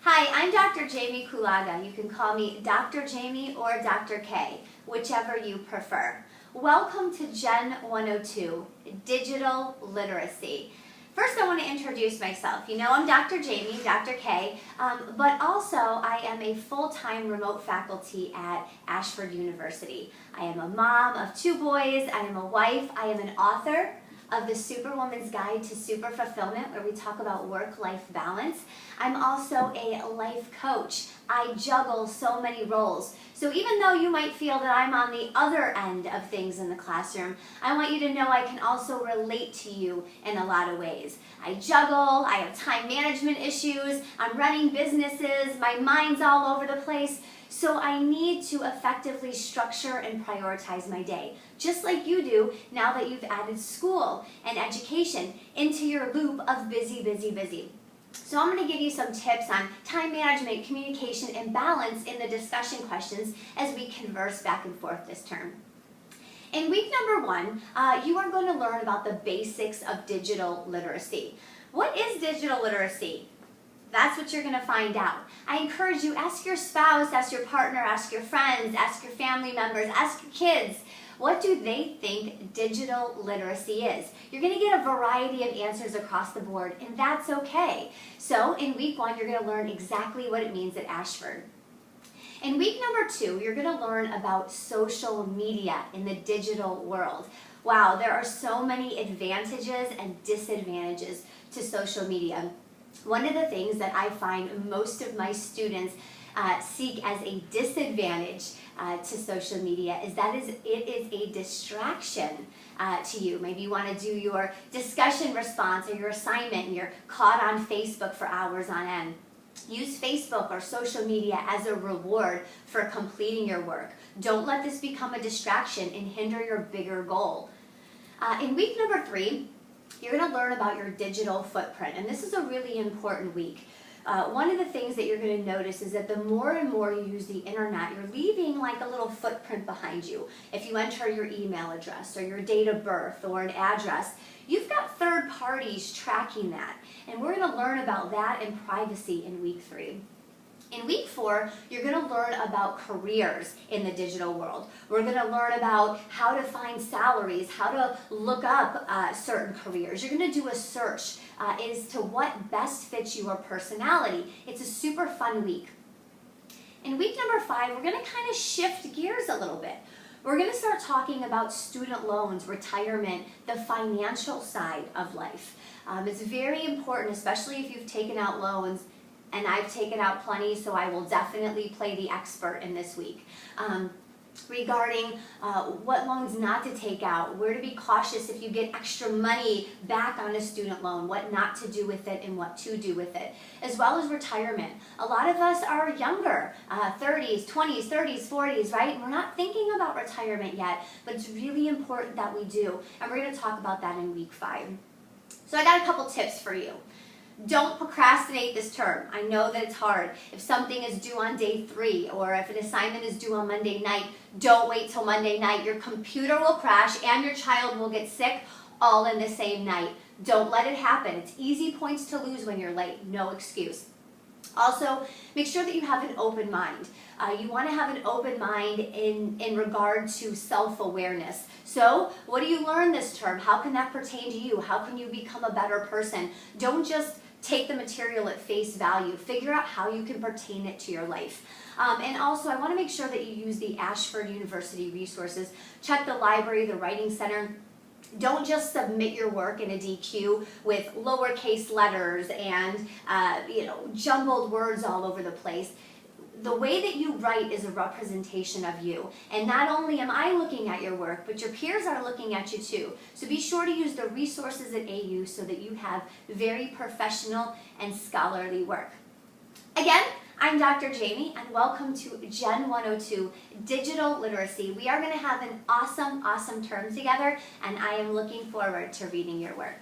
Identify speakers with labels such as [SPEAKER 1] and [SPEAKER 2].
[SPEAKER 1] Hi, I'm Dr. Jaime Kulaga. You can call me Dr. Jaime or Dr. K, whichever you prefer. Welcome to GEN102 Digital Literacy. First, I want to introduce myself. You know, I'm Dr. Jaime, Dr. K, but also I am a full-time remote faculty at Ashford University. I am a mom of 2 boys, I am a wife, I am an author of the Superwoman's Guide to Super Fulfillment, where we talk about work-life balance. I'm also a life coach. I juggle so many roles. So even though you might feel that I'm on the other end of things in the classroom, I want you to know I can also relate to you in a lot of ways. I juggle, I have time management issues, I'm running businesses, my mind's all over the place. So I need to effectively structure and prioritize my day, just like you do now that you've added school and education into your loop of busy, busy, busy. So I'm going to give you some tips on time management, communication, and balance in the discussion questions as we converse back and forth this term. In week number 1, you are going to learn about the basics of digital literacy. What is digital literacy? That's what you're going to find out. I encourage you, ask your spouse, ask your partner, ask your friends, ask your family members, ask your kids. What do they think digital literacy is? You're going to get a variety of answers across the board, and that's okay. So in week 1, you're going to learn exactly what it means at Ashford. In week number 2, you're going to learn about social media in the digital world. Wow, there are so many advantages and disadvantages to social media. One of the things that I find most of my students seek as a disadvantage to social media is that it is a distraction to you. Maybe you want to do your discussion response or your assignment and you're caught on Facebook for hours on end. Use Facebook or social media as a reward for completing your work. Don't let this become a distraction and hinder your bigger goal. In week number 3, you're going to learn about your digital footprint, and this is a really important week. One of the things that you're going to notice is that the more and more you use the internet, you're leaving like a little footprint behind you. If you enter your email address or your date of birth or an address, you've got third parties tracking that, and we're going to learn about that and privacy in week 3. In week 4, you're going to learn about careers in the digital world. We're going to learn about how to find salaries, how to look up certain careers. You're going to do a search as to what best fits your personality. It's a super fun week. In week number 5, we're going to kind of shift gears a little bit. We're going to start talking about student loans, retirement, the financial side of life. It's very important, especially if you've taken out loans. And I've taken out plenty, so I will definitely play the expert in this week. Regarding what loans not to take out, where to be cautious if you get extra money back on a student loan, what not to do with it and what to do with it, as well as retirement. A lot of us are younger, 30s, 20s, 30s, 40s, right? We're not thinking about retirement yet, but it's really important that we do. And we're going to talk about that in week 5. So I got a couple tips for you. Don't procrastinate this term. I know that it's hard. If something is due on day 3 or if an assignment is due on Monday night, don't wait till Monday night. Your computer will crash and your child will get sick all in the same night. Don't let it happen. It's easy points to lose when you're late. No excuse. Also, make sure that you have an open mind. You want to have an open mind in regard to self-awareness. So, what do you learn this term? How can that pertain to you? How can you become a better person? Don't just take the material at face value. Figure out how you can pertain it to your life. And also, I want to make sure that you use the Ashford University resources. Check the library, the writing center. Don't just submit your work in a DQ with lowercase letters and jumbled words all over the place. The way that you write is a representation of you. And not only am I looking at your work, but your peers are looking at you too. So be sure to use the resources at AU so that you have very professional and scholarly work. Again, I'm Dr. Jaime, and welcome to GEN102 Digital Literacy. We are going to have an awesome term together, and I am looking forward to reading your work.